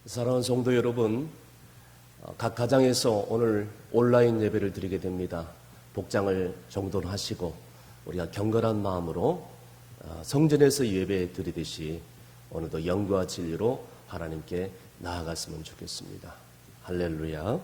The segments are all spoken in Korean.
사랑하는 성도 여러분, 각 가정에서 오늘 온라인 예배를 드리게 됩니다. 복장을 정돈하시고 우리가 경건한 마음으로 성전에서 예배 드리듯이 오늘도 영과 진리로 하나님께 나아갔으면 좋겠습니다. 할렐루야.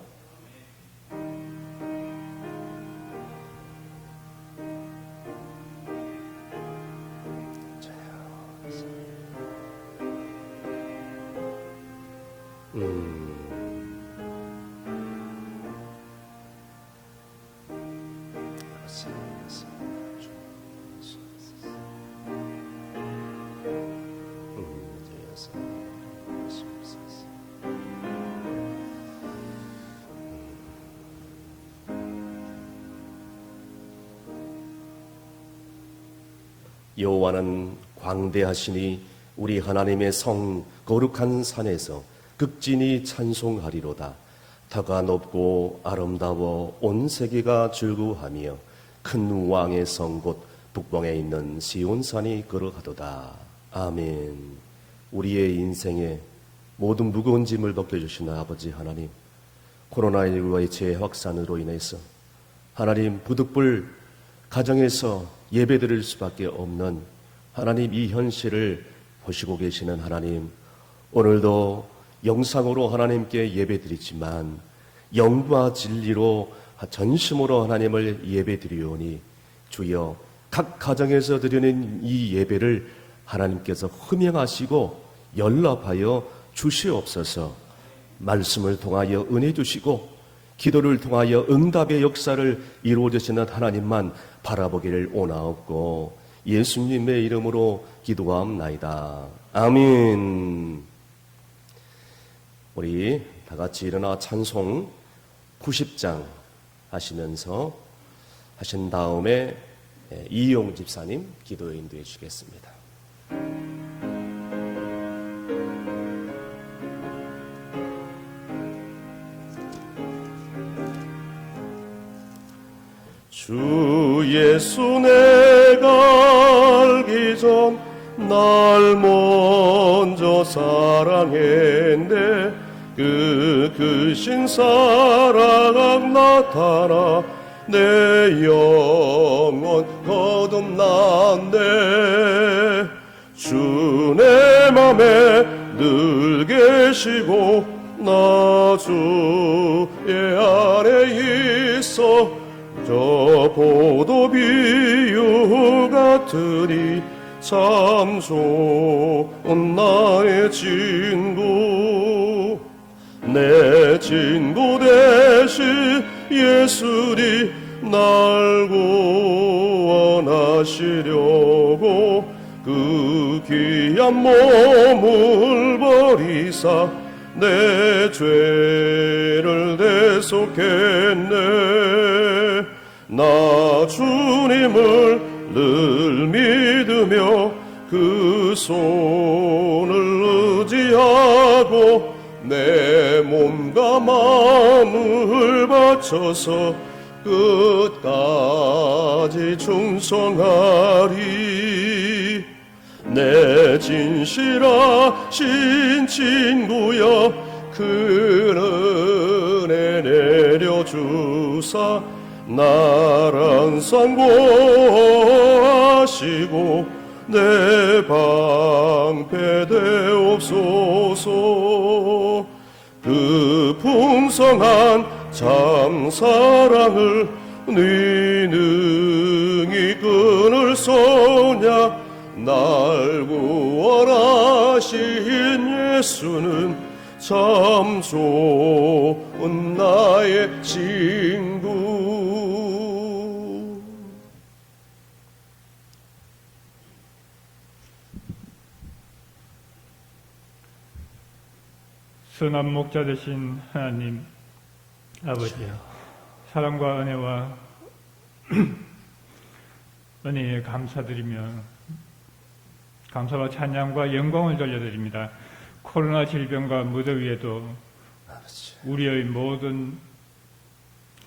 여호와는 광대하시니 우리 하나님의 성 거룩한 산에서 극진히 찬송하리로다. 터가 높고 아름다워 온 세계가 즐거워하며 큰 왕의 성 곧 북방에 있는 시온산이 걸어가도다. 아멘. 우리의 인생에 모든 무거운 짐을 벗겨주시는 아버지 하나님, 코로나19의 재확산으로 인해서 하나님 부득불 가정에서 예배드릴 수밖에 없는 하나님 이 현실을 보시고 계시는 하나님, 오늘도 영상으로 하나님께 예배드리지만 영과 진리로 전심으로 하나님을 예배드리오니 주여 각 가정에서 드리는 이 예배를 하나님께서 흠양하시고 연락하여 주시옵소서. 말씀을 통하여 은혜 주시고 기도를 통하여 응답의 역사를 이루어주시는 하나님만 바라보기를 원하옵고 예수님의 이름으로 기도하옵나이다. 아멘. 우리 다 같이 일어나 찬송 90장 하시면서 하신 다음에 이용 집사님 기도에 인도해 주시겠습니다. 주 예수 내가 알기 전 날 먼저 사랑했네. 그 크신 사랑 나타나 내 영혼 거듭났네. 주 내 맘에 늘 계시고 나 주의 안에 있어. 저 포도 비유 같으니 참 좋은 나의 친구. 내 친구 대신 예수님 날 구원하시려고 그 귀한 몸을 버리사 내 죄를 대속했네. 나 주님을 늘 믿으며 그 손을 의지하고 내 몸과 마음을 바쳐서 끝까지 충성하리. 내 진실하신 친구여 그 은혜 내려주사 나란 상고하시고 내 방패 되옵소서. 그 풍성한 참 사랑을 네 능히 끊을 소냐. 날 구원하신 예수는 참 좋은 나의 친구. 선한 목자 되신 하나님 아버지여, 사랑과 은혜와 은혜에 감사드리며 감사와 찬양과 영광을 돌려드립니다. 코로나 질병과 무더위에도 우리의 모든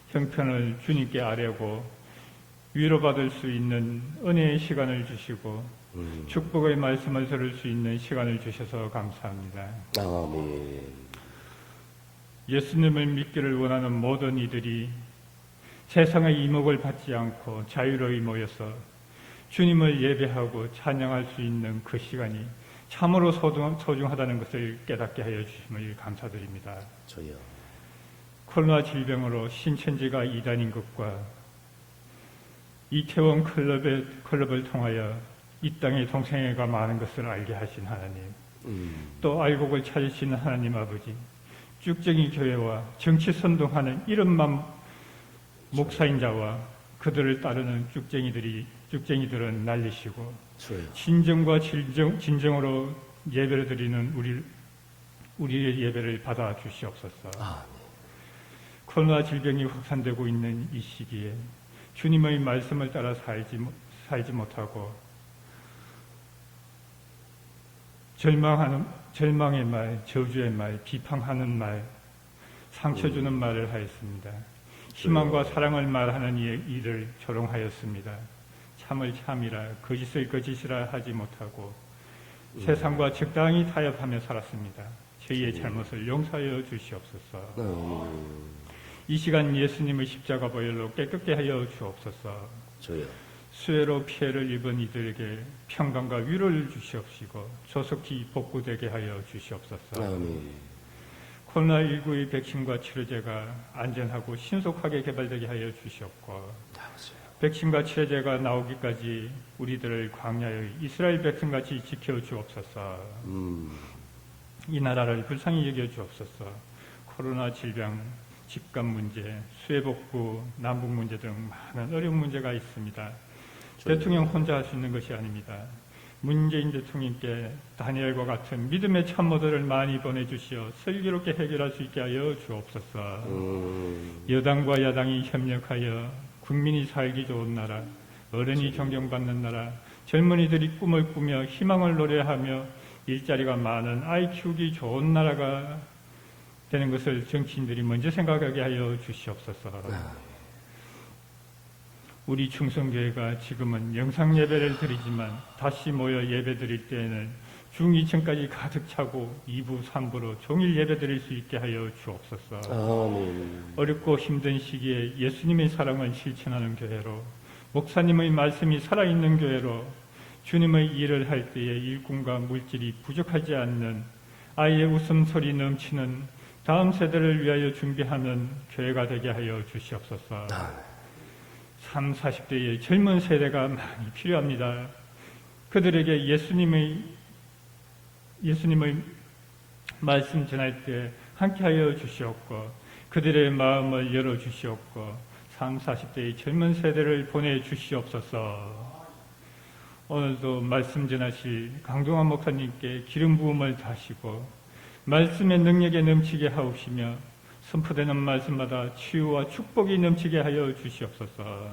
형편을 주님께 아뢰고 위로받을 수 있는 은혜의 시간을 주시고 축복의 말씀을 들을 수 있는 시간을 주셔서 감사합니다. 아멘. 예수님을 믿기를 원하는 모든 이들이 세상의 이목을 받지 않고 자유로이 모여서 주님을 예배하고 찬양할 수 있는 그 시간이 참으로 소중하다는 것을 깨닫게 하여 주심을 감사드립니다. 저요. 코로나 질병으로 신천지가 이단인 것과 이태원 클럽을 통하여 이 땅에 동성애가 많은 것을 알게 하신 하나님, 또 알곡을 찾으시는 하나님 아버지, 쭉쟁이 교회와 정치 선동하는 이름만 목사인 자와 그들을 따르는 쭉쟁이들은 날리시고 저요. 진정과 진정으로 예배를 드리는 우리의 예배를 받아 주시옵소서. 아멘. 코로나 질병이 확산되고 있는 이 시기에 주님의 말씀을 따라 살지 못하고 절망의 말, 저주의 말, 비판하는 말, 상처 주는 말을 하였습니다. 희망과 사랑을 말하는 이를 조롱하였습니다. 참을 참이라 거짓을 거짓이라 하지 못하고 세상과 적당히 타협하며 살았습니다. 저희의 잘못을 용서하여 주시옵소서. 이 시간 예수님의 십자가 보혈로 깨끗게 하여 주옵소서. 저요. 수해로 피해를 입은 이들에게 평강과 위로를 주시옵시고 조속히 복구되게 하여 주시옵소서. 아멘. 코로나19의 백신과 치료제가 안전하고 신속하게 개발되게 하여 주시옵고 백신과 치료제가 나오기까지 우리들을 광야의 이스라엘 백성같이 지켜 주옵소서. 이 나라를 불쌍히 여겨 주옵소서. 코로나 질병, 집값 문제, 수해 복구, 남북 문제 등 많은 어려운 문제가 있습니다. 대통령 혼자 할 수 있는 것이 아닙니다. 문재인 대통령께 다니엘과 같은 믿음의 참모들을 많이 보내주시어 슬기롭게 해결할 수 있게 하여 주옵소서. 여당과 야당이 협력하여 국민이 살기 좋은 나라, 어른이 존경받는 나라, 젊은이들이 꿈을 꾸며 희망을 노래하며 일자리가 많은 아이 키우기 좋은 나라가 되는 것을 정치인들이 먼저 생각하게 하여 주시옵소서. 우리 충성교회가 지금은 영상 예배를 드리지만 다시 모여 예배 드릴 때에는 중2층까지 가득 차고 2부, 3부로 종일 예배 드릴 수 있게 하여 주옵소서. 아멘. 어렵고 힘든 시기에 예수님의 사랑을 실천하는 교회로, 목사님의 말씀이 살아있는 교회로, 주님의 일을 할 때에 일꾼과 물질이 부족하지 않는 아이의 웃음소리 넘치는 다음 세대를 위하여 준비하는 교회가 되게 하여 주시옵소서. 30, 40대의 젊은 세대가 많이 필요합니다. 그들에게 예수님의 말씀 전할 때 함께하여 주시옵고 그들의 마음을 열어주시옵고 30, 40대의 젊은 세대를 보내주시옵소서. 오늘도 말씀 전하실 강동환 목사님께 기름 부음을 다시고 말씀의 능력에 넘치게 하옵시며 선포되는 말씀마다 치유와 축복이 넘치게 하여 주시옵소서.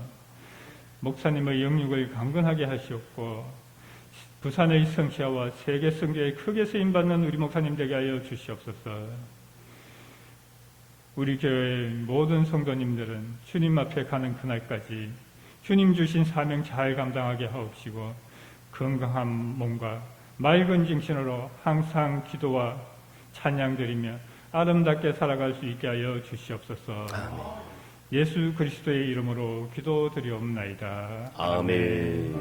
목사님의 영육을 강건하게 하시옵고 부산의 성시아와 세계 선교에 크게 쓰임받는 우리 목사님 되게 하여 주시옵소서. 우리 교회의 모든 성도님들은 주님 앞에 가는 그날까지 주님 주신 사명 잘 감당하게 하옵시고 건강한 몸과 맑은 정신으로 항상 기도와 찬양드리며 아름답게 살아갈 수 있게 하여 주시옵소서. 아멘. 예수 그리스도의 이름으로 기도드리옵나이다. 아멘.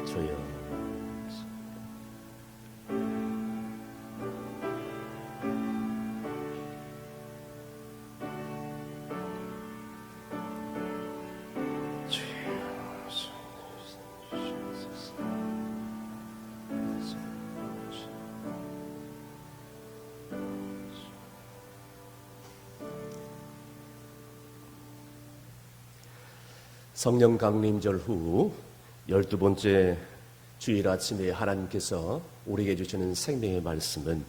저요. 성령 강림절 후 12번째 주일 아침에 하나님께서 우리에게 주시는 생명의 말씀은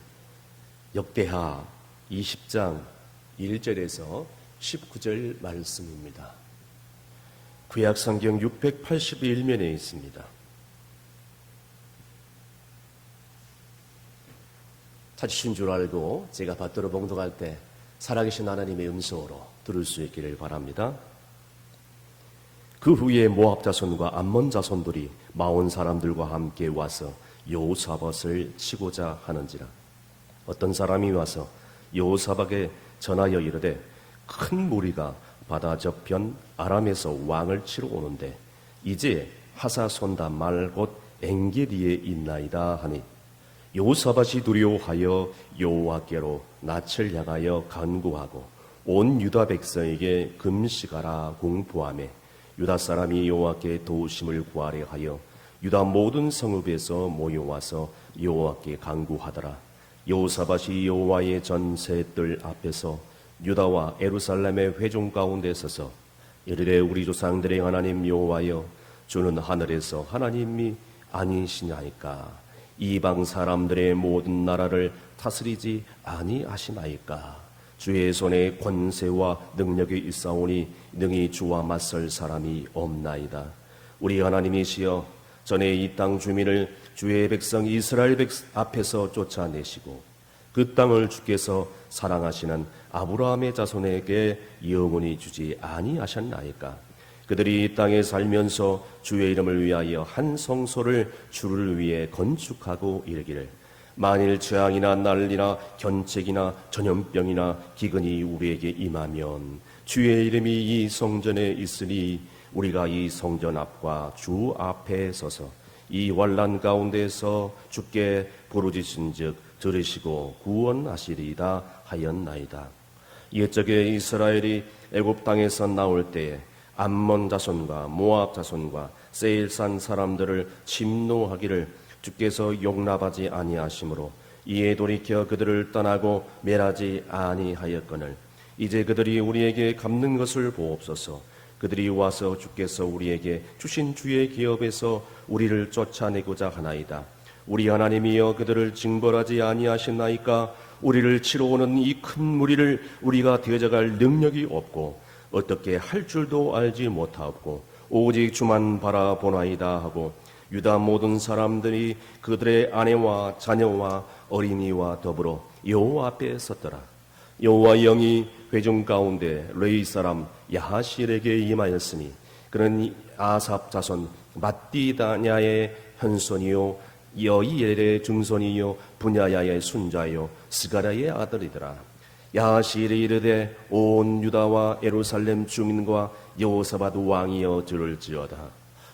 역대하 20장 1절에서 19절 말씀입니다. 구약 성경 681면에 있습니다. 찾으신 줄 알고 제가 밭으로 봉독할 때 살아계신 하나님의 음성으로 들을 수 있기를 바랍니다. 그 후에 모압 자손과 암몬 자손들이 마온 사람들과 함께 와서 여호사밧을 치고자 하는지라 어떤 사람이 와서 여호사밧에 전하여 이르되 큰 무리가 바다 저편 아람에서 왕을 치러 오는데 이제 하사손다 말 곧 엔게디에 있나이다 하니 여호사밧이 두려워하여 여호와께로 낯을 향하여 간구하고 온 유다 백성에게 금식하라 공포하며 유다 사람이 여호와께 도우심을 구하려 하여 유다 모든 성읍에서 모여와서 여호와께 간구하더라. 여호사밧이 여호와의 전세뜰 앞에서 유다와 예루살렘의 회중 가운데 서서 이르되 우리 조상들의 하나님 여호와여 주는 하늘에서 하나님이 아니시나이까 이방 사람들의 모든 나라를 다스리지 아니하시나이까 주의 손에 권세와 능력이 있사오니 능히 주와 맞설 사람이 없나이다. 우리 하나님이시여 전에 이 땅 주민을 주의 백성 이스라엘 앞에서 쫓아내시고 그 땅을 주께서 사랑하시는 아브라함의 자손에게 영원히 주지 아니하셨나이까. 그들이 이 땅에 살면서 주의 이름을 위하여 한 성소를 주를 위해 건축하고 이르기를 만일 재앙이나 난리나 견책이나 전염병이나 기근이 우리에게 임하면 주의 이름이 이 성전에 있으니 우리가 이 성전 앞과 주 앞에 서서 이 환난 가운데서 주께 부르짖은즉 들으시고 구원하시리이다 하였나이다. 옛적에 이스라엘이 애굽 땅에서 나올 때에 암몬 자손과 모압 자손과 세일산 사람들을 침노하기를 주께서 용납하지 아니하심으로 이에 돌이켜 그들을 떠나고 멸하지 아니하였거늘 이제 그들이 우리에게 갚는 것을 보옵소서. 그들이 와서 주께서 우리에게 주신 주의 기업에서 우리를 쫓아내고자 하나이다. 우리 하나님이여 그들을 징벌하지 아니하셨나이까. 우리를 치러 오는 이 큰 무리를 우리가 되어져갈 능력이 없고 어떻게 할 줄도 알지 못하고 오직 주만 바라보나이다 하고 유다 모든 사람들이 그들의 아내와 자녀와 어린이와 더불어 여호와 앞에 섰더라. 여호와 영이 회중 가운데 레위 사람 야하실에게 임하였으니 그는 아삽 자손 맏디다냐의 현손이요 여이엘의 증손이요 분야야의 순자요 스가랴의 아들이더라. 야하실이 이르되 온 유다와 예루살렘 주민과 여호사밧 왕이여 들을지어다.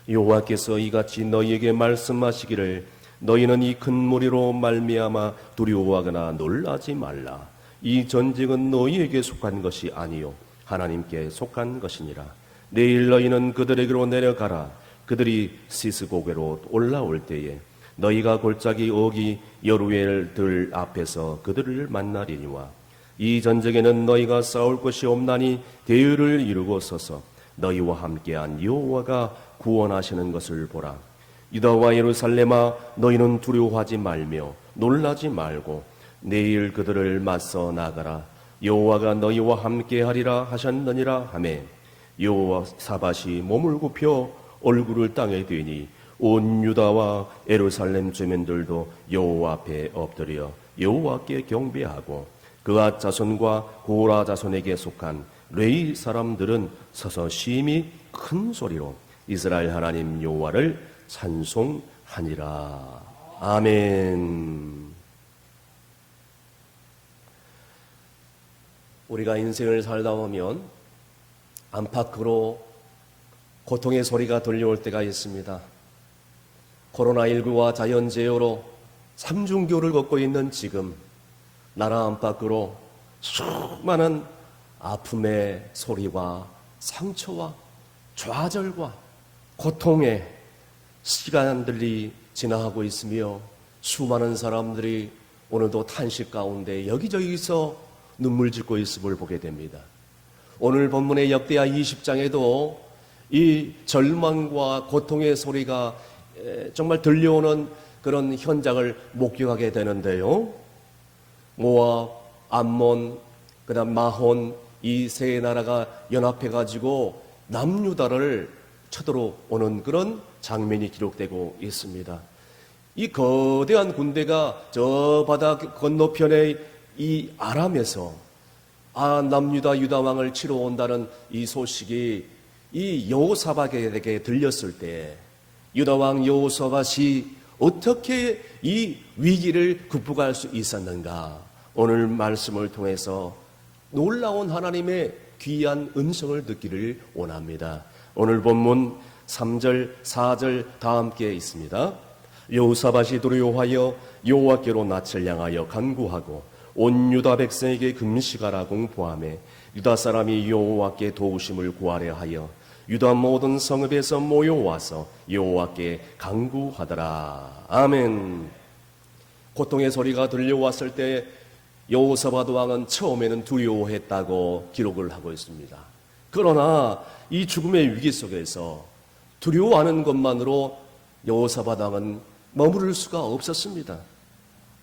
여호와께서 이같이 너희에게 말씀하시기를 너희는 이 큰 무리로 말미암아 두려워하거나 놀라지 말라. 이 전쟁은 너희에게 속한 것이 아니요 하나님께 속한 것이니라. 내일 너희는 그들에게로 내려가라. 그들이 시스고개로 올라올 때에 너희가 골짜기 어기 여루엘들 앞에서 그들을 만나리니와 이 전쟁에는 너희가 싸울 것이 없나니 대열을 이루고 서서 너희와 함께한 여호와가 구원하시는 것을 보라. 유다와 예루살렘아 너희는 두려워하지 말며 놀라지 말고 내일 그들을 맞서 나가라. 여호와가 너희와 함께하리라 하셨느니라 하매 여호사밧이 몸을 굽혀 얼굴을 땅에 대니 온 유다와 예루살렘 주민들도 여호와 앞에 엎드려 여호와께 경배하고 그앗 자손과 고라 자손에게 속한 레위 사람들은 서서 심히 큰 소리로 이스라엘 하나님 여호와를 찬송하니라. 아멘. 우리가 인생을 살다 보면 안팎으로 고통의 소리가 들려올 때가 있습니다. 코로나19와 자연재해로 삼중교를 걷고 있는 지금 나라 안팎으로 수많은 아픔의 소리와 상처와 좌절과 고통의 시간들이 지나가고 있으며 수많은 사람들이 오늘도 탄식 가운데 여기저기서 눈물 짓고 있음을 보게 됩니다. 오늘 본문의 역대하 20장에도 이 절망과 고통의 소리가 정말 들려오는 그런 현장을 목격하게 되는데요. 모압, 암몬, 그다음 마혼 이 세 나라가 연합해가지고 남유다를 쳐들어오는 그런 장면이 기록되고 있습니다. 이 거대한 군대가 저 바다 건너편의 이 아람에서 남유다 유다 왕을 치러 온다는 이 소식이 이 여호사밧에게 들렸을 때 유다 왕 여호사밧이 어떻게 이 위기를 극복할 수 있었는가? 오늘 말씀을 통해서 놀라운 하나님의 귀한 음성을 듣기를 원합니다. 오늘 본문 3절, 4절 다 함께 있습니다. 여호사밧이 두려워하여 여호와께로 낯을 향하여 간구하고 온 유다 백성에게 금식하라 공포하며 유다 사람이 여호와께 도우심을 구하려 하여 유다 모든 성읍에서 모여와서 여호와께 간구하더라. 아멘. 고통의 소리가 들려왔을 때 여호사밧 왕은 처음에는 두려워했다고 기록을 하고 있습니다. 그러나 이 죽음의 위기 속에서 두려워하는 것만으로 여호사밧 왕은 머무를 수가 없었습니다.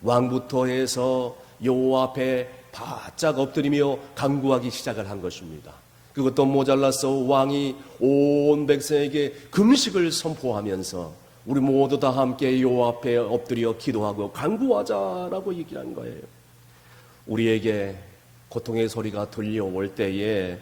왕부터 해서 여호와 앞에 바짝 엎드리며 간구하기 시작을 한 것입니다. 그것도 모자라서 왕이 온 백성에게 금식을 선포하면서 우리 모두 다 함께 여호와 앞에 엎드려 기도하고 간구하자라고 얘기를 한 거예요. 우리에게 고통의 소리가 들려올 때에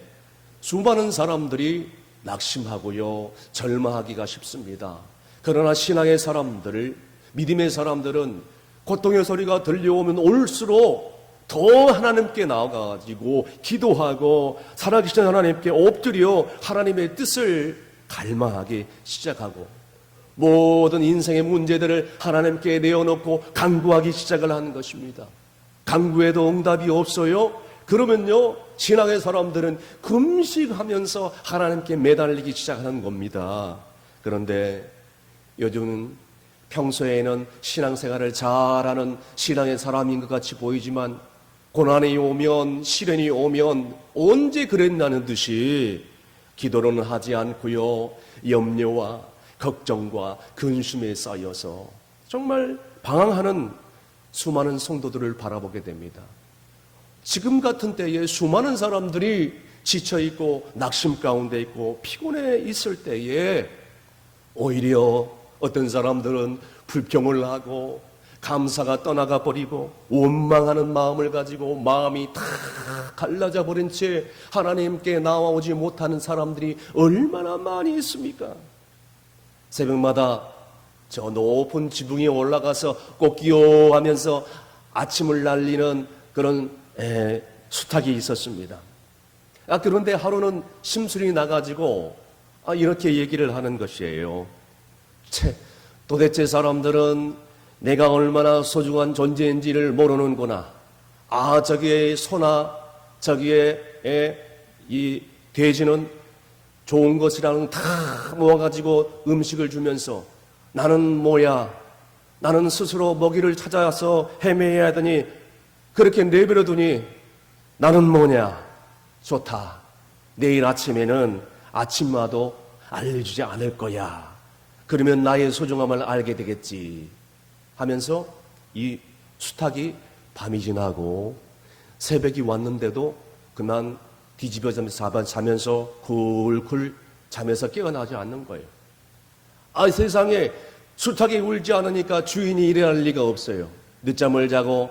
수많은 사람들이 낙심하고요, 절망하기가 쉽습니다. 그러나 신앙의 사람들, 믿음의 사람들은 고통의 소리가 들려오면 올수록 더 하나님께 나아가지고 기도하고 살아계신 하나님께 엎드려 하나님의 뜻을 갈망하기 시작하고 모든 인생의 문제들을 하나님께 내어놓고 간구하기 시작을 하는 것입니다. 간구에도 응답이 없어요? 그러면요, 신앙의 사람들은 금식하면서 하나님께 매달리기 시작하는 겁니다. 그런데 요즘 평소에는 신앙생활을 잘하는 신앙의 사람인 것 같이 보이지만 고난이 오면, 시련이 오면 언제 그랬나는 듯이 기도는 하지 않고요, 염려와 걱정과 근심에 쌓여서 정말 방황하는 수많은 성도들을 바라보게 됩니다. 지금 같은 때에 수많은 사람들이 지쳐있고 낙심 가운데 있고 피곤해 있을 때에 오히려 어떤 사람들은 불평을 하고 감사가 떠나가 버리고 원망하는 마음을 가지고 마음이 다 갈라져 버린 채 하나님께 나와오지 못하는 사람들이 얼마나 많이 있습니까? 새벽마다 저 높은 지붕에 올라가서 꽃기호하면서 아침을 날리는 그런 수탉이 있었습니다. 그런데 하루는 심술이 나가지고 이렇게 얘기를 하는 것이에요. 도대체 사람들은 내가 얼마나 소중한 존재인지를 모르는구나. 저기에 소나 저기에 이 돼지는 좋은 것이랑 다 모아가지고 음식을 주면서 나는 뭐야? 나는 스스로 먹이를 찾아서 헤매야 하더니 그렇게 내버려두니 나는 뭐냐? 좋다. 내일 아침에는 아침마도 알려주지 않을 거야. 그러면 나의 소중함을 알게 되겠지. 하면서 이 수탉이 밤이 지나고 새벽이 왔는데도 그만 뒤집어지면서 굴굴 잠에서 깨어나지 않는 거예요. 세상에 수탉이 울지 않으니까 주인이 일어날 리가 없어요. 늦잠을 자고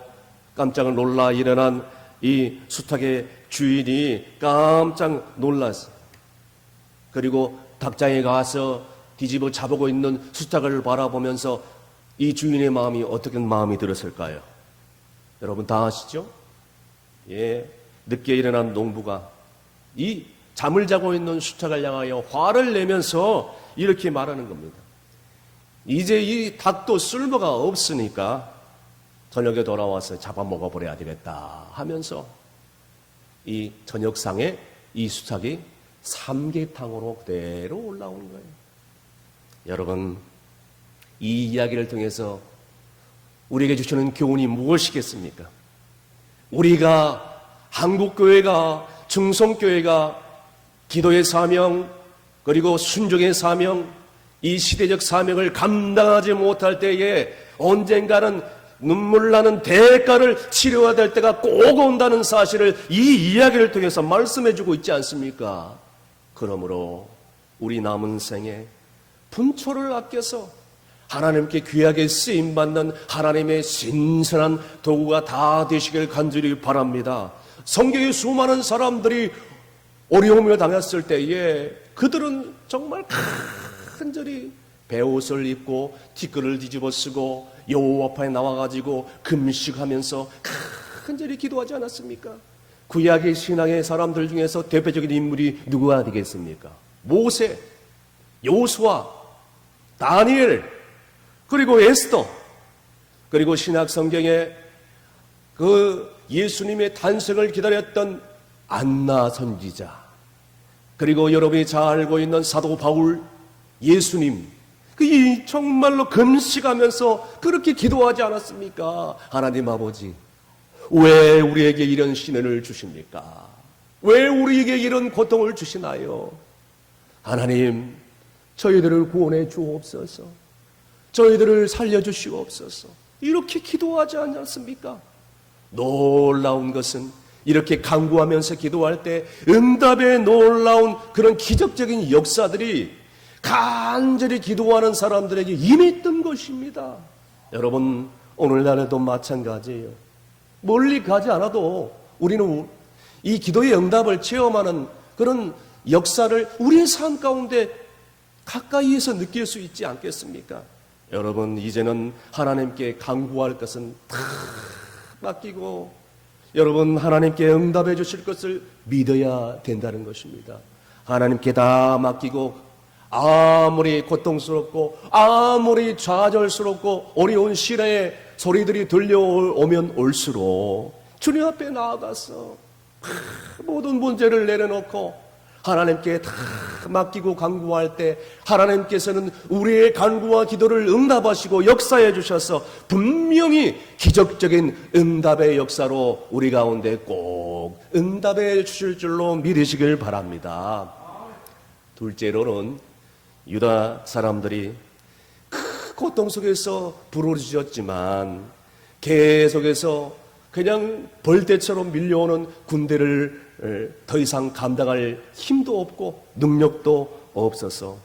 깜짝 놀라 일어난 이 수탉의 주인이 깜짝 놀랐어요. 그리고 닭장에 가서 뒤집어 잡고 있는 수탉을 바라보면서 이 주인의 마음이 어떻게 마음이 들었을까요? 여러분 다 아시죠? 늦게 일어난 농부가 이 잠을 자고 있는 수탉을 향하여 화를 내면서 이렇게 말하는 겁니다. 이제 이 닭도 쓸모가 없으니까 저녁에 돌아와서 잡아먹어버려야 되겠다 하면서 이 저녁상에 이 수탉이 삼계탕으로 그대로 올라오는 거예요. 여러분, 이 이야기를 통해서 우리에게 주시는 교훈이 무엇이겠습니까? 우리가 한국교회가, 충성교회가 기도의 사명 그리고 순종의 사명, 이 시대적 사명을 감당하지 못할 때에 언젠가는 눈물 나는 대가를 치러야 될 때가 꼭 온다는 사실을 이 이야기를 통해서 말씀해주고 있지 않습니까? 그러므로 우리 남은 생에 분초를 아껴서 하나님께 귀하게 쓰임받는 하나님의 신선한 도구가 다 되시길 간절히 바랍니다. 성경의 수많은 사람들이 어려움을 당했을 때에 그들은 정말 간절히 베옷을 입고 티끌을 뒤집어 쓰고 여호와 앞에 나와가지고 금식하면서 간절히 기도하지 않았습니까? 구약의 신앙의 사람들 중에서 대표적인 인물이 누구가 되겠습니까? 모세, 여호수아, 다니엘, 그리고 에스더, 그리고 신약 성경에 그 예수님의 탄생을 기다렸던 안나 선지자, 그리고 여러분이 잘 알고 있는 사도 바울, 예수님, 그 정말로 금식하면서 그렇게 기도하지 않았습니까? 하나님 아버지, 왜 우리에게 이런 시련을 주십니까? 왜 우리에게 이런 고통을 주시나요? 하나님, 저희들을 구원해 주옵소서. 저희들을 살려주시옵소서. 이렇게 기도하지 않았습니까? 놀라운 것은 이렇게 간구하면서 기도할 때 응답의 놀라운 그런 기적적인 역사들이 간절히 기도하는 사람들에게 임했던 것입니다. 여러분, 오늘날에도 마찬가지예요. 멀리 가지 않아도 우리는 이 기도의 응답을 체험하는 그런 역사를 우리의 삶 가운데 가까이에서 느낄 수 있지 않겠습니까? 여러분, 이제는 하나님께 간구할 것은 다 맡기고 여러분, 하나님께 응답해 주실 것을 믿어야 된다는 것입니다. 하나님께 다 맡기고 아무리 고통스럽고 아무리 좌절스럽고 어려운 시련의 소리들이 들려오면 올수록 주님 앞에 나아가서 모든 문제를 내려놓고 하나님께 다 맡기고 간구할 때 하나님께서는 우리의 간구와 기도를 응답하시고 역사해 주셔서 분명히 기적적인 응답의 역사로 우리 가운데 꼭 응답해 주실 줄로 믿으시길 바랍니다. 둘째로는 유다 사람들이 큰 고통 속에서 부르짖었지만 계속해서 그냥 벌떼처럼 밀려오는 군대를 더 이상 감당할 힘도 없고 능력도 없어서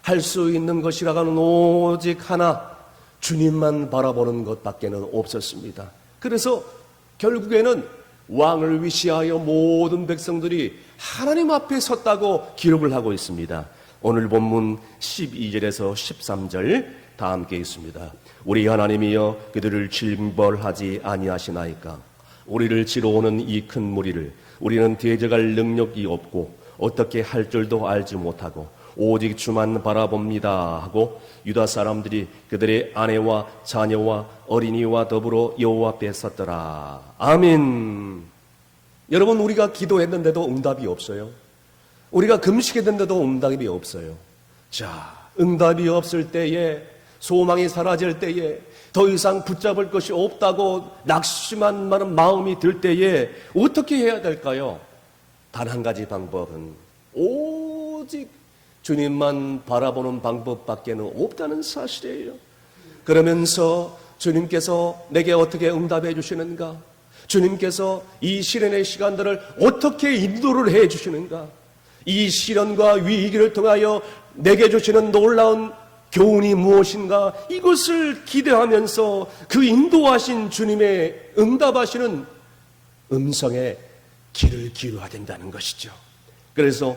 할 수 있는 것이라고는 오직 하나, 주님만 바라보는 것밖에는 없었습니다. 그래서 결국에는 왕을 위시하여 모든 백성들이 하나님 앞에 섰다고 기록을 하고 있습니다. 오늘 본문 12절에서 13절 다 함께 있습니다. 우리 하나님이여 그들을 징벌하지 아니하시나이까? 우리를 치러 오는 이 큰 무리를 우리는 대적할 능력이 없고 어떻게 할 줄도 알지 못하고 오직 주만 바라봅니다 하고 유다 사람들이 그들의 아내와 자녀와 어린이와 더불어 여호와 앞에 섰더라. 아멘. 여러분, 우리가 기도했는데도 응답이 없어요. 우리가 금식했는데도 응답이 없어요. 자, 응답이 없을 때에, 소망이 사라질 때에, 더 이상 붙잡을 것이 없다고 낙심한 마음이 들 때에 어떻게 해야 될까요? 단 한 가지 방법은 오직 주님만 바라보는 방법밖에는 없다는 사실이에요. 그러면서 주님께서 내게 어떻게 응답해 주시는가? 주님께서 이 시련의 시간들을 어떻게 인도를 해 주시는가? 이 시련과 위기를 통하여 내게 주시는 놀라운 교훈이 무엇인가? 이것을 기대하면서 그 인도하신 주님의 응답하시는 음성에 귀를 기울여야 된다는 것이죠. 그래서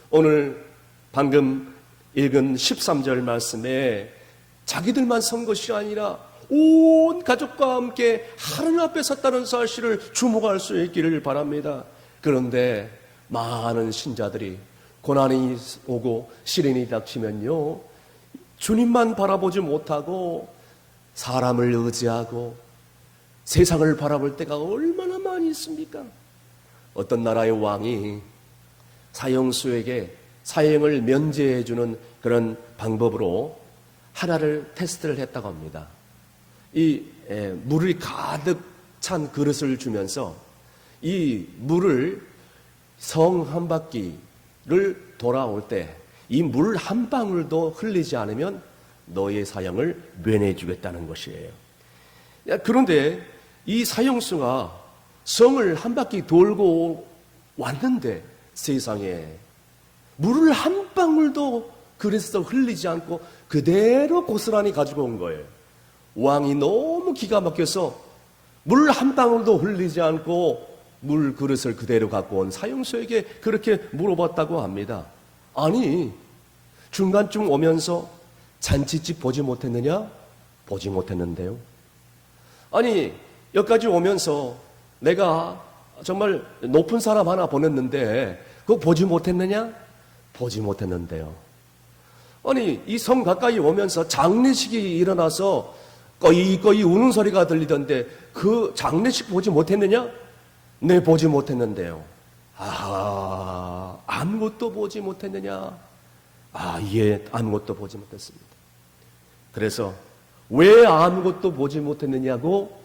오늘 방금 읽은 13절 말씀에 자기들만 선 것이 아니라 온 가족과 함께 하나님 앞에 섰다는 사실을 주목할 수 있기를 바랍니다. 그런데 많은 신자들이 고난이 오고 시련이 닥치면요, 주님만 바라보지 못하고 사람을 의지하고 세상을 바라볼 때가 얼마나 많이 있습니까? 어떤 나라의 왕이 사형수에게 사형을 면제해주는 그런 방법으로 하나를 테스트를 했다고 합니다. 이 물이 가득 찬 그릇을 주면서 이 물을 성 한 바퀴를 돌아올 때 이 물 한 방울도 흘리지 않으면 너의 사형을 면해 주겠다는 것이에요. 그런데 이 사형수가 성을 한 바퀴 돌고 왔는데 세상에 물을 한 방울도 그릇에서 흘리지 않고 그대로 고스란히 가지고 온 거예요. 왕이 너무 기가 막혀서 물 한 방울도 흘리지 않고 물 그릇을 그대로 갖고 온 사형수에게 그렇게 물어봤다고 합니다. 아니, 중간쯤 오면서 잔치집 보지 못했느냐? 보지 못했는데요. 아니, 여기까지 오면서 내가 정말 높은 사람 하나 보냈는데 그거 보지 못했느냐? 보지 못했는데요. 아니, 이 성 가까이 오면서 장례식이 일어나서 꺼이꺼이 우는 소리가 들리던데 그 장례식 보지 못했느냐? 네, 보지 못했는데요. 아무것도 보지 못했느냐? 예, 아무것도 보지 못했습니다. 그래서 왜 아무것도 보지 못했느냐고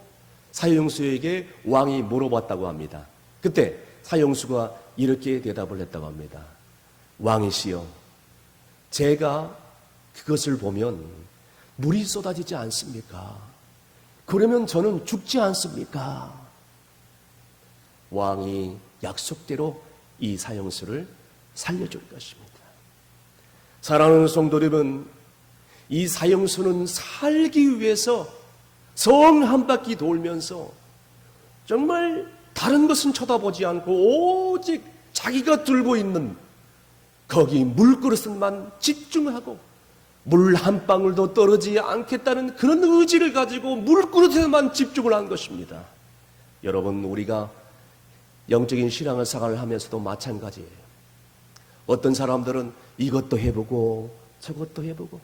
사형수에게 왕이 물어봤다고 합니다. 그때 사형수가 이렇게 대답을 했다고 합니다. 왕이시여, 제가 그것을 보면 물이 쏟아지지 않습니까? 그러면 저는 죽지 않습니까? 왕이 약속대로 이 사형수를 살려줄 것입니다. 사랑하는 성도 여러분, 이 사형수는 살기 위해서 성 한 바퀴 돌면서 정말 다른 것은 쳐다보지 않고 오직 자기가 들고 있는 거기 물그릇만 집중하고 물 한 방울도 떨어지지 않겠다는 그런 의지를 가지고 물그릇에만 집중을 한 것입니다. 여러분, 우리가 영적인 신앙을 생활을 하면서도 마찬가지예요. 어떤 사람들은 이것도 해보고 저것도 해보고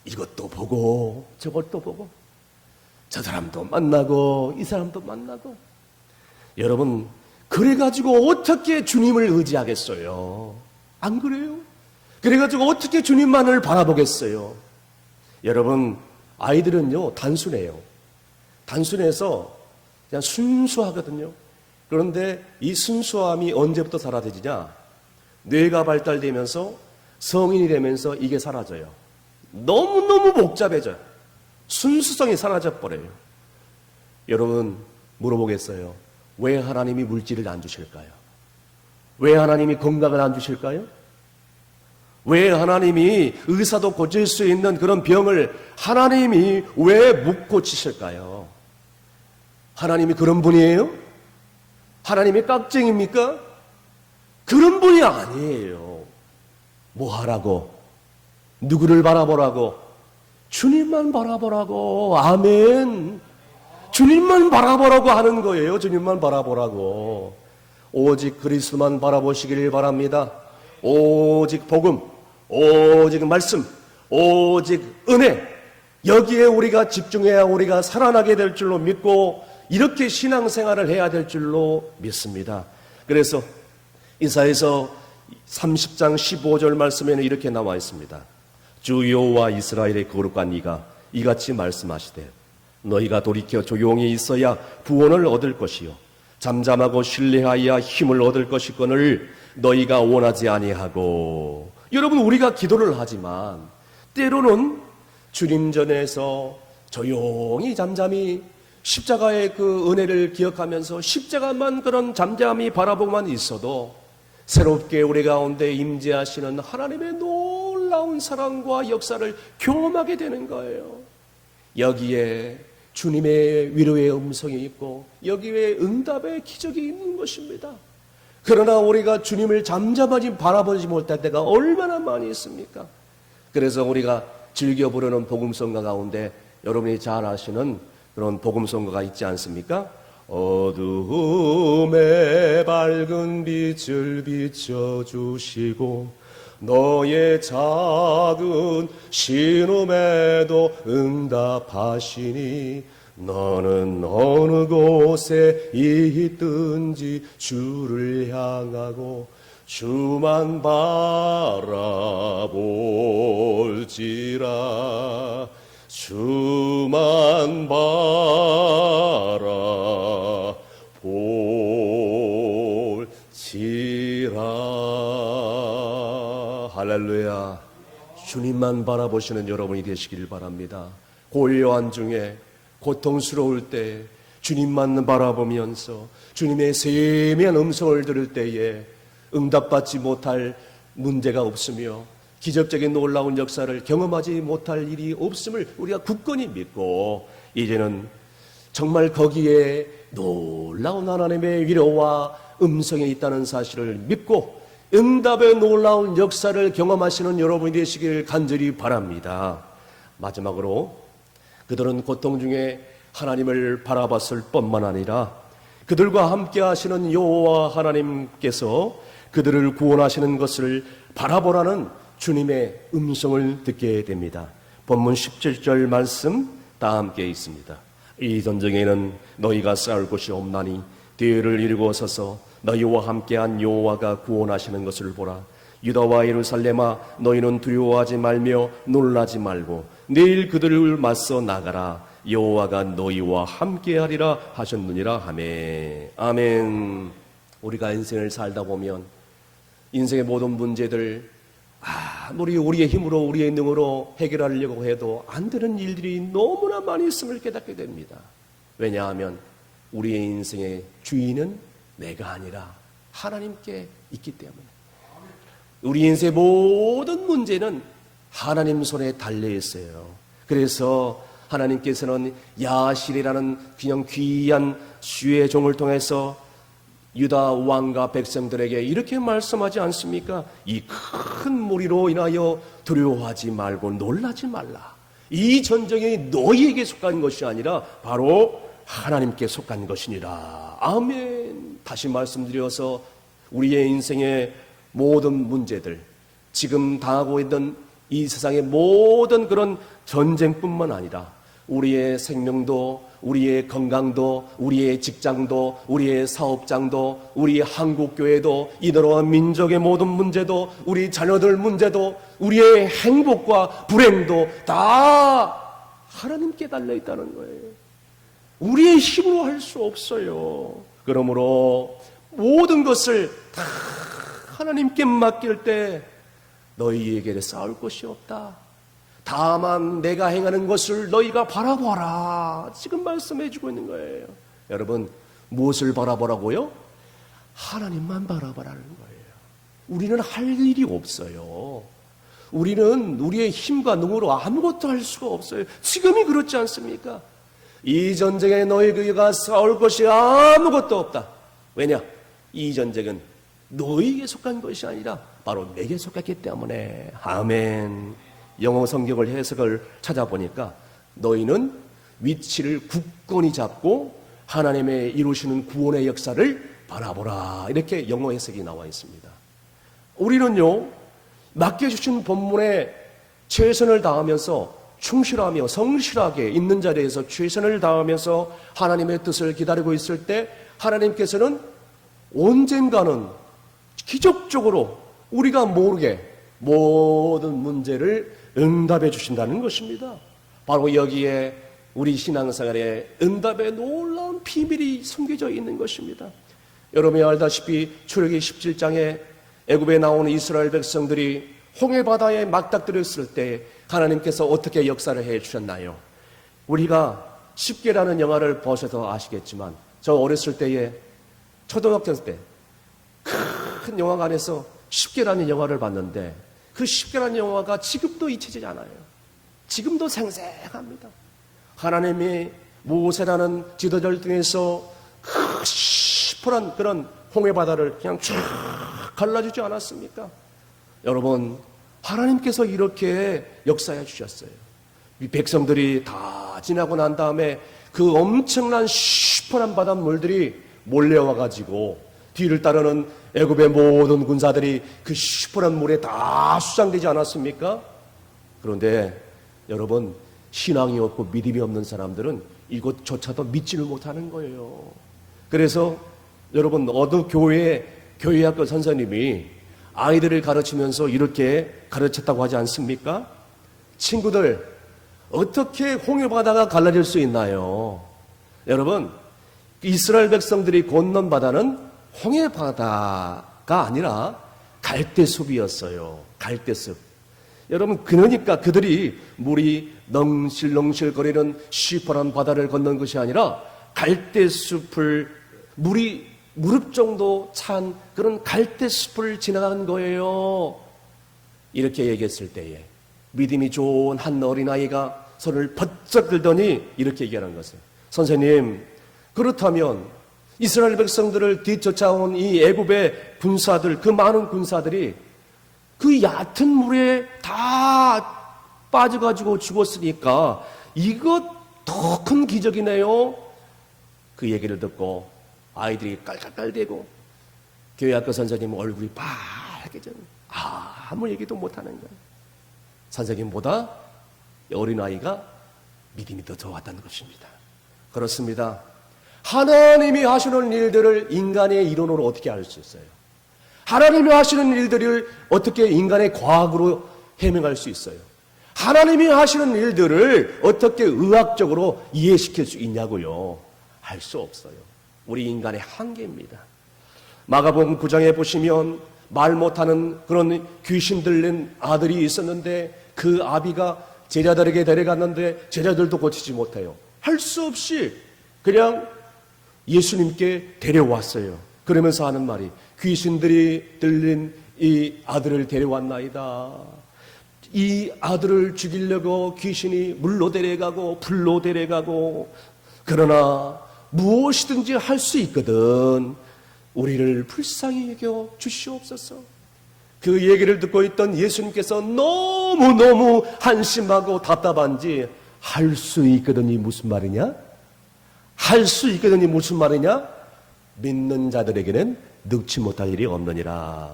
이것도 보고 저것도 보고 저 사람도 만나고 이 사람도 만나고, 여러분, 그래가지고 어떻게 주님을 의지하겠어요? 안 그래요? 그래가지고 어떻게 주님만을 바라보겠어요? 여러분, 아이들은요 단순해요. 단순해서 그냥 순수하거든요. 그런데 이 순수함이 언제부터 사라지냐? 뇌가 발달되면서 성인이 되면서 이게 사라져요. 너무너무 복잡해져요. 순수성이 사라져버려요. 여러분, 물어보겠어요. 왜 하나님이 물질을 안 주실까요? 왜 하나님이 건강을 안 주실까요? 왜 하나님이 의사도 고칠 수 있는 그런 병을 하나님이 왜 못 고치실까요? 하나님이 그런 분이에요? 하나님이 깍쟁입니까? 그런 분이 아니에요. 뭐 하라고? 누구를 바라보라고? 주님만 바라보라고. 아멘. 주님만 바라보라고 하는 거예요. 주님만 바라보라고. 오직 그리스도만 바라보시길 바랍니다. 오직 복음, 오직 말씀, 오직 은혜, 여기에 우리가 집중해야 우리가 살아나게 될 줄로 믿고 이렇게 신앙생활을 해야 될 줄로 믿습니다. 그래서 이사야서 30장 15절 말씀에는 이렇게 나와 있습니다. 주 여호와 이스라엘의 거룩한 이가 이같이 말씀하시되 너희가 돌이켜 조용히 있어야 구원을 얻을 것이요 잠잠하고 신뢰하여 힘을 얻을 것이거늘 너희가 원하지 아니하고. 여러분, 우리가 기도를 하지만 때로는 주님 전에서 조용히 잠잠히 십자가의 그 은혜를 기억하면서 십자가만 그런 잠잠히 바라보고만 있어도 새롭게 우리 가운데 임재하시는 하나님의 놀라운 사랑과 역사를 경험하게 되는 거예요. 여기에 주님의 위로의 음성이 있고 여기에 응답의 기적이 있는 것입니다. 그러나 우리가 주님을 잠잠하지 바라보지 못할 때가 얼마나 많이 있습니까? 그래서 우리가 즐겨 부르는 복음성가 가운데 여러분이 잘 아시는 그런 복음성가가 있지 않습니까? 어두움에 밝은 빛을 비춰주시고 너의 작은 신음에도 응답하시니 너는 어느 곳에 있든지 주를 향하고 주만 바라볼지라. 주만 바라볼지라. 할렐루야. 주님만 바라보시는 여러분이 되시길 바랍니다. 고요한 중에 고통스러울 때 주님만 바라보면서 주님의 세미한 음성을 들을 때에 응답받지 못할 문제가 없으며 기적적인 놀라운 역사를 경험하지 못할 일이 없음을 우리가 굳건히 믿고 이제는 정말 거기에 놀라운 하나님의 위로와 음성이 있다는 사실을 믿고 응답의 놀라운 역사를 경험하시는 여러분이 되시길 간절히 바랍니다. 마지막으로 그들은 고통 중에 하나님을 바라봤을 뿐만 아니라 그들과 함께 하시는 여호와 하나님께서 그들을 구원하시는 것을 바라보라는 주님의 음성을 듣게 됩니다. 본문 17절 말씀 다 함께 있습니다. 이 전쟁에는 너희가 싸울 곳이 없나니 뒤를 이루고 서서 너희와 함께한 여호와가 구원하시는 것을 보라. 유다와 예루살렘아 너희는 두려워하지 말며 놀라지 말고 내일 그들을 맞서 나가라. 여호와가 너희와 함께하리라 하셨느니라 하매. 아멘. 우리가 인생을 살다 보면 인생의 모든 문제들 아무리 우리의 힘으로 우리의 능으로 해결하려고 해도 안 되는 일들이 너무나 많이 있음을 깨닫게 됩니다. 왜냐하면 우리의 인생의 주인은 내가 아니라 하나님께 있기 때문에. 우리 인생의 모든 문제는 하나님 손에 달려 있어요. 그래서 하나님께서는 야실이라는 그냥 귀한 주의 종을 통해서 유다 왕과 백성들에게 이렇게 말씀하지 않습니까? 이 큰 무리로 인하여 두려워하지 말고 놀라지 말라. 이 전쟁이 너희에게 속한 것이 아니라 바로 하나님께 속한 것이니라. 아멘. 다시 말씀드려서 우리의 인생의 모든 문제들, 지금 당하고 있는 이 세상의 모든 그런 전쟁뿐만 아니라 우리의 생명도, 우리의 건강도, 우리의 직장도, 우리의 사업장도, 우리의 한국교회도, 이 나라와 민족의 모든 문제도, 우리 자녀들 문제도, 우리의 행복과 불행도 다 하나님께 달려있다는 거예요. 우리의 힘으로 할 수 없어요. 그러므로 모든 것을 다 하나님께 맡길 때 너희에게 싸울 것이 없다. 다만 내가 행하는 것을 너희가 바라보라. 지금 말씀해 주고 있는 거예요. 여러분, 무엇을 바라보라고요? 하나님만 바라보라는 거예요. 우리는 할 일이 없어요. 우리는 우리의 힘과 능으로 아무것도 할 수가 없어요. 지금이 그렇지 않습니까? 이 전쟁에 너희가 싸울 것이 아무것도 없다. 왜냐? 이 전쟁은 너희에게 속한 것이 아니라 바로 내게 속했기 때문에. 아멘. 영어 성경을 해석을 찾아보니까 너희는 위치를 굳건히 잡고 하나님의 이루시는 구원의 역사를 바라보라. 이렇게 영어 해석이 나와 있습니다. 우리는요, 맡겨주신 본문에 최선을 다하면서 충실하며 성실하게 있는 자리에서 최선을 다하면서 하나님의 뜻을 기다리고 있을 때 하나님께서는 언젠가는 기적적으로 우리가 모르게 모든 문제를 응답해 주신다는 것입니다. 바로 여기에 우리 신앙생활에 응답의 놀라운 비밀이 숨겨져 있는 것입니다. 여러분이 알다시피 출애굽기 17장에 애굽에 나오는 이스라엘 백성들이 홍해바다에 맞닥뜨렸을 때 하나님께서 어떻게 역사를 해 주셨나요? 우리가 십계라는 영화를 보셔서 아시겠지만 저 어렸을 때에 초등학교 때 큰 영화관에서 십계라는 영화를 봤는데 그 십계라는 영화가 지금도 잊혀지지 않아요. 지금도 생생합니다. 하나님이 모세라는 지도자를 통해서 그 시퍼런 그런 홍해바다를 그냥 쫙 갈라주지 않았습니까? 여러분, 하나님께서 이렇게 역사해 주셨어요. 이 백성들이 다 지나고 난 다음에 그 엄청난 시퍼런 바닷물들이 몰려와가지고 뒤를 따르는 애굽의 모든 군사들이 그 시퍼런 물에 다 수장되지 않았습니까? 그런데 여러분, 신앙이 없고 믿음이 없는 사람들은 이것조차도 믿지를 못하는 거예요. 그래서 여러분, 어느 교회학교 선생님이 아이들을 가르치면서 이렇게 가르쳤다고 하지 않습니까? 친구들, 어떻게 홍해바다가 갈라질 수 있나요? 여러분, 이스라엘 백성들이 건넌 바다는 홍해바다가 아니라 갈대숲이었어요. 갈대숲. 여러분, 그러니까 그들이 물이 넝실넝실거리는 시퍼런 바다를 건넌 것이 아니라 갈대숲을 물이 무릎 정도 찬 그런 갈대숲을 지나간 거예요. 이렇게 얘기했을 때에 믿음이 좋은 한 어린아이가 손을 번쩍 들더니 이렇게 얘기하는 것이에요. 선생님, 그렇다면 이스라엘 백성들을 뒤쫓아온 이 애굽의 군사들, 그 많은 군사들이 그 얕은 물에 다 빠져가지고 죽었으니까 이것 더 큰 기적이네요. 그 얘기를 듣고 아이들이 깔깔깔대고 교회 학교 선생님 얼굴이 빨개져 아무 얘기도 못하는 거예요. 선생님보다 어린아이가 믿음이 더 좋았다는 것입니다. 그렇습니다. 하나님이 하시는 일들을 인간의 이론으로 어떻게 알 수 있어요? 하나님이 하시는 일들을 어떻게 인간의 과학으로 해명할 수 있어요? 하나님이 하시는 일들을 어떻게 의학적으로 이해시킬 수 있냐고요? 할 수 없어요. 우리 인간의 한계입니다. 마가복음 9장에 보시면 말 못하는 그런 귀신 들린 아들이 있었는데 그 아비가 제자들에게 데려갔는데 제자들도 고치지 못해요. 할 수 없이 그냥 예수님께 데려왔어요. 그러면서 하는 말이 귀신들이 들린 이 아들을 데려왔나이다. 이 아들을 죽이려고 귀신이 물로 데려가고 불로 데려가고 그러나 무엇이든지 할 수 있거든 우리를 불쌍히 여겨 주시옵소서. 그 얘기를 듣고 있던 예수님께서 너무너무 한심하고 답답한지 할 수 있거든이 무슨 말이냐? 할 수 있거든이 무슨 말이냐? 믿는 자들에게는 늙지 못할 일이 없느니라.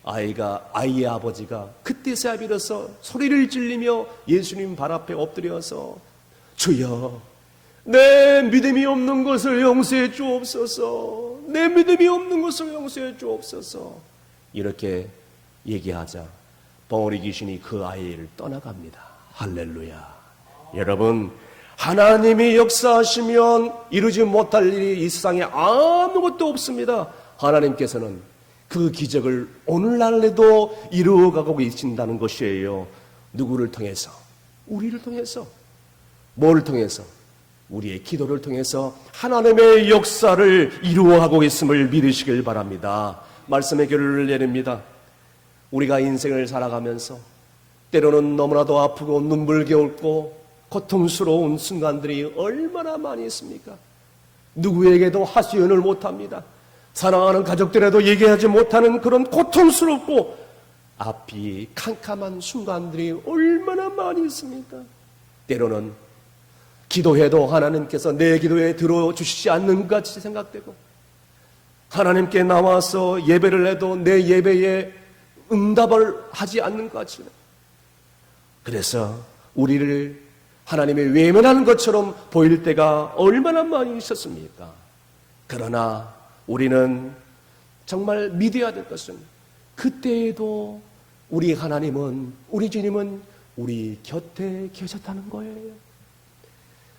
아이의 아버지가 그때서야 비로소 소리를 질리며 예수님 발 앞에 엎드려서 주여 내 믿음이 없는 것을 용서해 주옵소서. 내 믿음이 없는 것을 용서해 주옵소서. 이렇게 얘기하자 벙어리 귀신이 그 아이를 떠나갑니다. 할렐루야. 여러분, 하나님이 역사하시면 이루지 못할 일이 이 세상에 아무것도 없습니다. 하나님께서는 그 기적을 오늘날에도 이루어가고 계신다는 것이에요. 누구를 통해서? 우리를 통해서. 뭘 통해서? 우리의 기도를 통해서 하나님의 역사를 이루어가고 있음을 믿으시길 바랍니다. 말씀의 결론을 내립니다. 우리가 인생을 살아가면서 때로는 너무나도 아프고 눈물겨울고 고통스러운 순간들이 얼마나 많이 있습니까? 누구에게도 하소연을 못합니다. 사랑하는 가족들에도 얘기하지 못하는 그런 고통스럽고 앞이 캄캄한 순간들이 얼마나 많이 있습니까? 때로는 기도해도 하나님께서 내 기도에 들어주시지 않는 것 같이 생각되고 하나님께 나와서 예배를 해도 내 예배에 응답을 하지 않는 것 같이. 그래서 우리를 하나님이 외면하는 것처럼 보일 때가 얼마나 많이 있었습니까? 그러나 우리는 정말 믿어야 될 것은 그때에도 우리 하나님은, 우리 주님은 우리 곁에 계셨다는 거예요.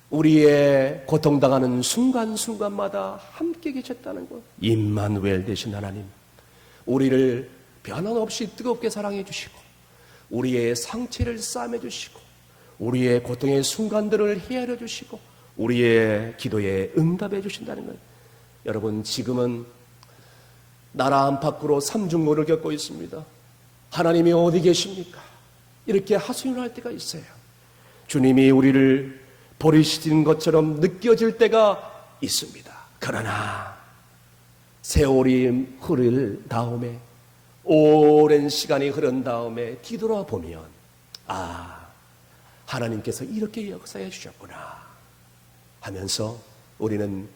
우리의 고통당하는 순간순간마다 함께 계셨다는 것. 임마누엘 되신 하나님, 우리를 변함없이 뜨겁게 사랑해 주시고 우리의 상처를 싸매 주시고 우리의 고통의 순간들을 헤아려 주시고 우리의 기도에 응답해 주신다는 것. 여러분, 지금은 나라 안팎으로 삼중고를 겪고 있습니다. 하나님이 어디 계십니까? 이렇게 하소연할 때가 있어요. 주님이 우리를 버리시는 것처럼 느껴질 때가 있습니다. 그러나 세월이 흐를 다음에, 오랜 시간이 흐른 다음에 뒤돌아보면 하나님께서 이렇게 역사해 주셨구나 하면서 우리는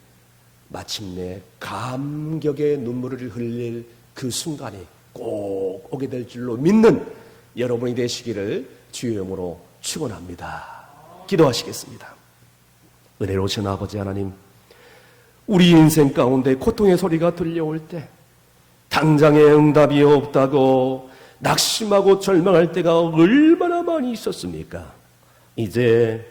마침내 감격의 눈물을 흘릴 그 순간이 꼭 오게 될 줄로 믿는 여러분이 되시기를 주의 이름으로 축원합니다. 기도하시겠습니다. 은혜로우신 아버지 하나님, 우리 인생 가운데 고통의 소리가 들려올 때 당장의 응답이 없다고 낙심하고 절망할 때가 얼마나 많이 있었습니까? 이제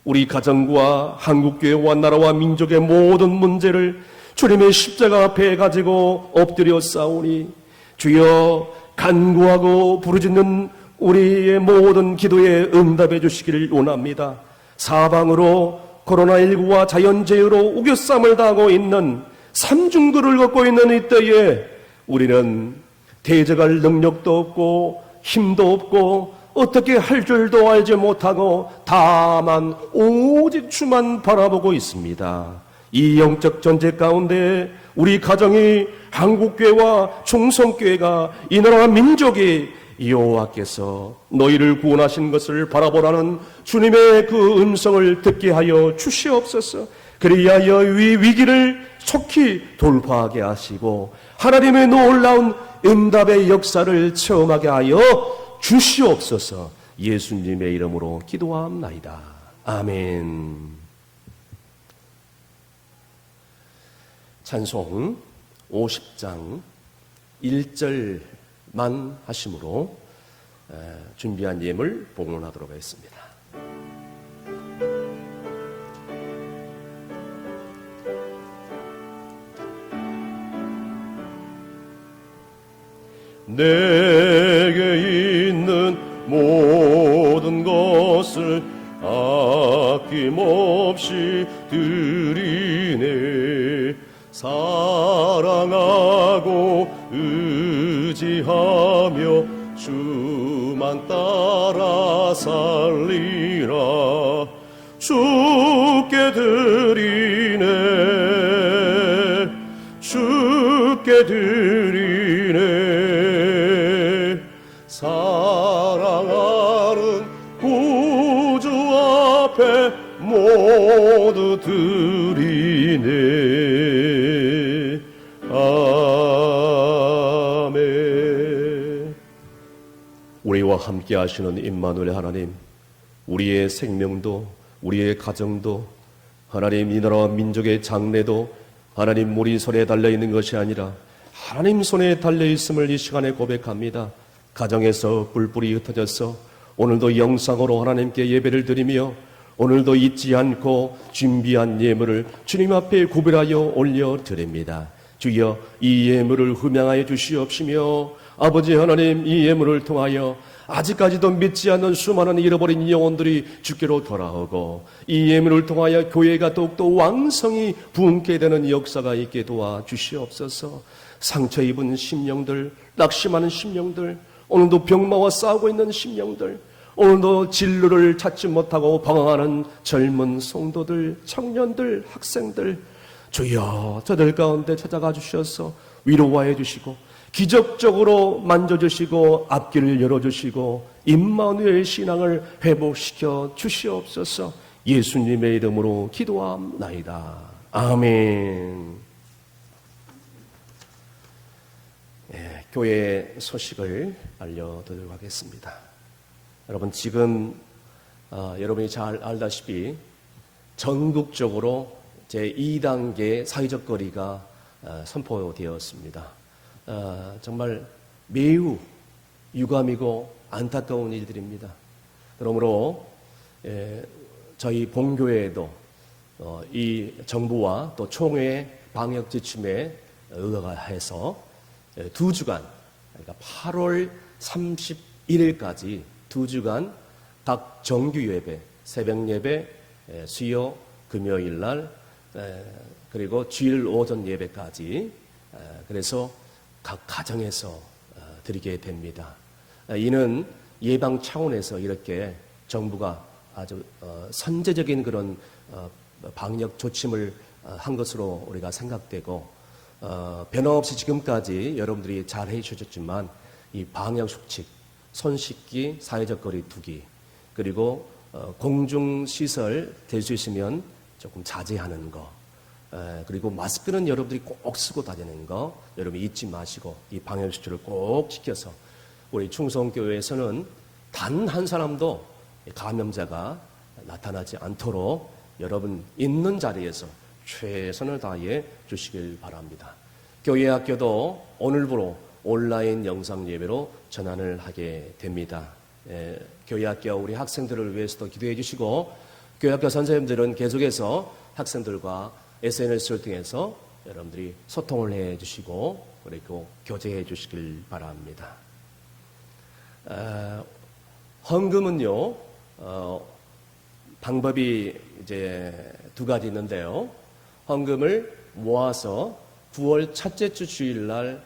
우리 가정과 한국교회와 나라와 민족의 모든 문제를 주님의 십자가 앞에 가지고 엎드려 싸우니 주여 간구하고 부르짖는 우리의 모든 기도에 응답해 주시기를 원합니다. 사방으로 코로나19와 자연재해로 우겨쌈을 당하고 있는 삼중고를 겪고 있는 이때에 우리는 대적할 능력도 없고 힘도 없고 어떻게 할 줄도 알지 못하고 다만 오직 주만 바라보고 있습니다. 이 영적 전쟁 가운데 우리 가정이 한국교회와 충성교회가 이 나라와 민족이 여호와께서 너희를 구원하신 것을 바라보라는 주님의 그 음성을 듣게 하여 주시옵소서. 그리하여 이 위기를 속히 돌파하게 하시고 하나님의 놀라운 응답의 역사를 체험하게 하여 주시옵소서. 예수님의 이름으로 기도합나이다. 아멘. 찬송 50장 1절만 하심으로 준비한 예물 봉헌하도록 하겠습니다. 내게 있는 모든 것을 아낌없이 드리네. 사랑하고 의지하며 주만 따라 살리라. 주께 드리네. 주께 드리네. 사랑하는 구주 앞에 모두 드리네. 아멘. 우리와 함께 하시는 임마누엘 하나님, 우리의 생명도 우리의 가정도 하나님 이 나라와 민족의 장래도 하나님 우리 손에 달려있는 것이 아니라 하나님 손에 달려있음을 이 시간에 고백합니다. 가정에서 뿔뿔이 흩어져서 오늘도 영상으로 하나님께 예배를 드리며 오늘도 잊지 않고 준비한 예물을 주님 앞에 구별하여 올려드립니다. 주여, 이 예물을 흠양하여 주시옵시며 아버지 하나님, 이 예물을 통하여 아직까지도 믿지 않는 수많은 잃어버린 영혼들이 주께로 돌아오고 이 예물을 통하여 교회가 더욱더 왕성히 부흥케 되는 역사가 있게 도와주시옵소서. 상처 입은 심령들, 낙심하는 심령들, 오늘도 병마와 싸우고 있는 심령들, 오늘도 진로를 찾지 못하고 방황하는 젊은 성도들, 청년들, 학생들, 주여 저들 가운데 찾아가 주셔서 위로하여 주시고 기적적으로 만져주시고 앞길을 열어주시고 임마누엘 신앙을 회복시켜 주시옵소서. 예수님의 이름으로 기도합나이다. 아멘. 교회 소식을 알려드리도록 하겠습니다. 여러분, 지금 여러분이 잘 알다시피 전국적으로 제2단계 사회적 거리가 선포되었습니다. 정말 매우 유감이고 안타까운 일들입니다. 그러므로 저희 본교회에도 이 정부와 또 총회 방역 지침에 의거해서 2주간, 그러니까 8월 31일까지 2주간 각 정규 예배, 새벽 예배, 수요, 금요일 날, 그리고 주일 오전 예배까지, 그래서 각 가정에서 드리게 됩니다. 이는 예방 차원에서 이렇게 정부가 아주 선제적인 그런 방역 조침을 한 것으로 우리가 생각되고, 변함없이 지금까지 여러분들이 잘 해주셨지만 이 방역 수칙, 손 씻기, 사회적 거리 두기, 그리고 공중시설 될 수 있으면 조금 자제하는 거, 그리고 마스크는 여러분들이 꼭 쓰고 다니는 거 여러분 잊지 마시고 이 방역 수칙을 꼭 지켜서 우리 충성교회에서는 단 한 사람도 감염자가 나타나지 않도록 여러분 있는 자리에서 최선을 다해 주시길 바랍니다. 교회 학교도 오늘부로 온라인 영상 예배로 전환을 하게 됩니다. 교회 학교 우리 학생들을 위해서도 기도해 주시고 교회 학교 선생님들은 계속해서 학생들과 SNS를 통해서 여러분들이 소통을 해 주시고 그리고 교제해 주시길 바랍니다. 헌금은요, 방법이 이제 두 가지 있는데요. 헌금을 모아서 9월 첫째 주 주일날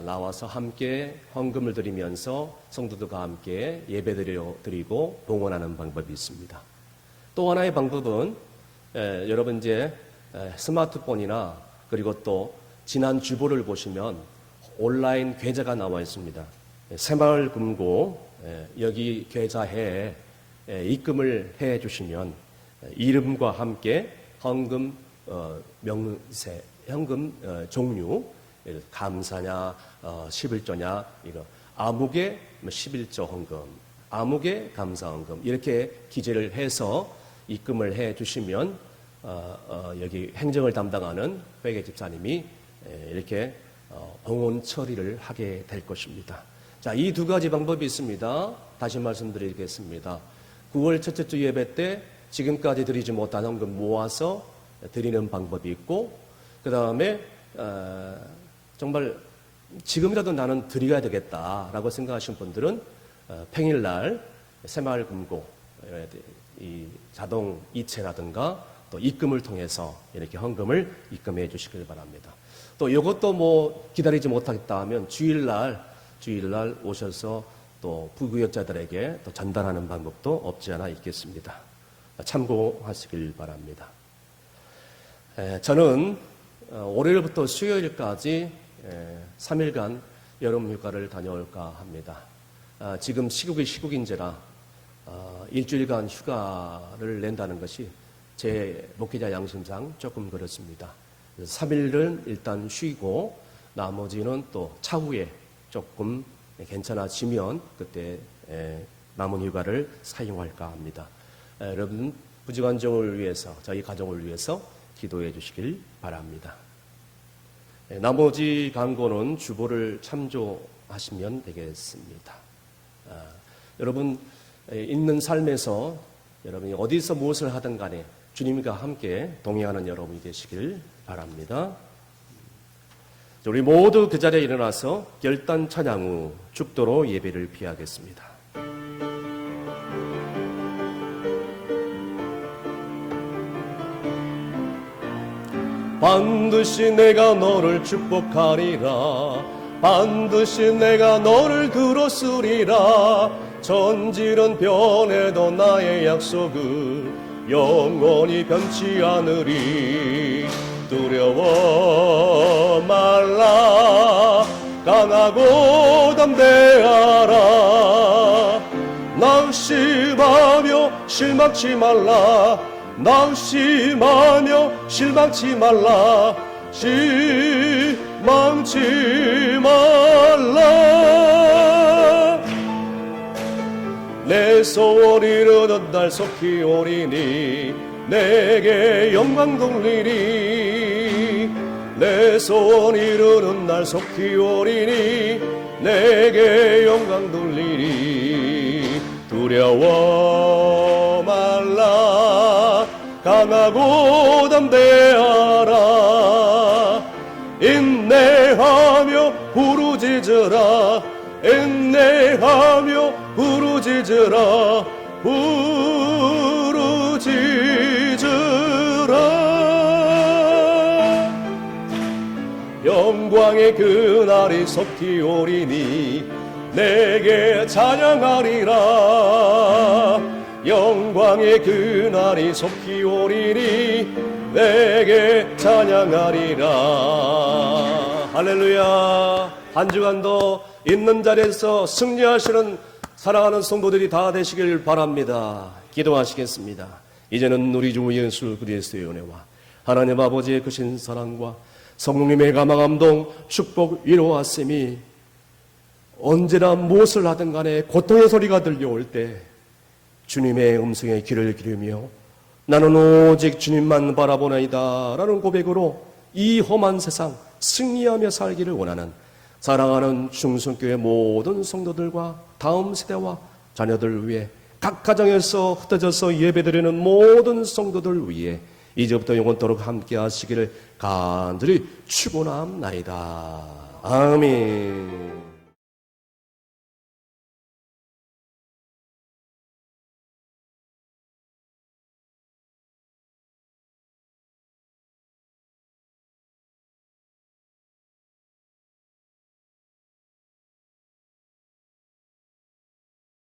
나와서 함께 헌금을 드리면서 성도들과 함께 예배드리고 봉헌하는 방법이 있습니다. 또 하나의 방법은 여러분 이제 스마트폰이나 그리고 또 지난 주보를 보시면 온라인 계좌가 나와 있습니다. 새마을금고 여기 계좌에 입금을 해 주시면 이름과 함께 헌금 명세, 현금 종류, 감사냐, 11조냐, 이거 아무개 11조 헌금, 아무개 감사 헌금 이렇게 기재를 해서 입금을 해 주시면 여기 행정을 담당하는 회계 집사님이 이렇게 봉헌 처리를 하게 될 것입니다. 자, 이 두 가지 방법이 있습니다. 다시 말씀드리겠습니다. 9월 첫째 주 예배 때 지금까지 드리지 못한 헌금 모아서 드리는 방법이 있고, 그 다음에 정말 지금이라도 나는 드려야 되겠다라고 생각하신 분들은 평일날 새마을금고 이 자동 이체라든가 또 입금을 통해서 이렇게 헌금을 입금해 주시길 바랍니다. 또 이것도 뭐 기다리지 못하겠다 하면 주일날 오셔서 또 부구역자들에게 또 전달하는 방법도 없지 않아 있겠습니다. 참고하시길 바랍니다. 저는 월요일부터 수요일까지 3일간 여름휴가를 다녀올까 합니다. 지금 시국이 시국인지라 일주일간 휴가를 낸다는 것이 제 목회자 양심상 조금 그렇습니다. 3일은 일단 쉬고 나머지는 또 차후에 조금 괜찮아지면 그때 남은 휴가를 사용할까 합니다. 여러분 부지간정을 위해서, 저희 가정을 위해서 기도해 주시길 바랍니다. 나머지 광고는 주보를 참조하시면 되겠습니다. 여러분 있는 삶에서 여러분이 어디서 무엇을 하든 간에 주님과 함께 동행하는 여러분이 되시길 바랍니다. 우리 모두 그 자리에 일어나서 결단 찬양 후 축도로 예배를 피하겠습니다. 반드시 내가 너를 축복하리라. 반드시 내가 너를 들었으리라. 전질은 변해도 나의 약속은 영원히 변치 않으리. 두려워 말라. 강하고 담대하라. 낙심하며 실망치 말라. 낙심하며 실망치 말라. 실망치 말라. 내 소원 이루는 날 속히 오리니 내게 영광 돌리니. 내 소원 이루는 날 속히 오리니 내게 영광 돌리니. 두려워 말라. 강하고 담대하라. 인내하며 부르짖으라. 인내하며 부르짖으라. 부르짖으라. 영광의 그날이 속히 오리니 내게 찬양하리라. 영광의 그날이 속히 오리니 내게 찬양하리라. 할렐루야. 한 주간도 있는 자리에서 승리하시는 사랑하는 성도들이 다 되시길 바랍니다. 기도하시겠습니다. 이제는 우리 주 예수 그리스도의 은혜와 하나님 아버지의 크신 사랑과 성령님의 감화감동 축복 위로하심이 언제나 무엇을 하든 간에 고통의 소리가 들려올 때 주님의 음성에 귀를 기르며 나는 오직 주님만 바라보나이다 라는 고백으로 이 험한 세상 승리하며 살기를 원하는 사랑하는 중성교회 모든 성도들과 다음 세대와 자녀들을 위해 각 가정에서 흩어져서 예배드리는 모든 성도들 위해 이제부터 영원토록 함께 하시기를 간절히 축원합나이다. 아멘.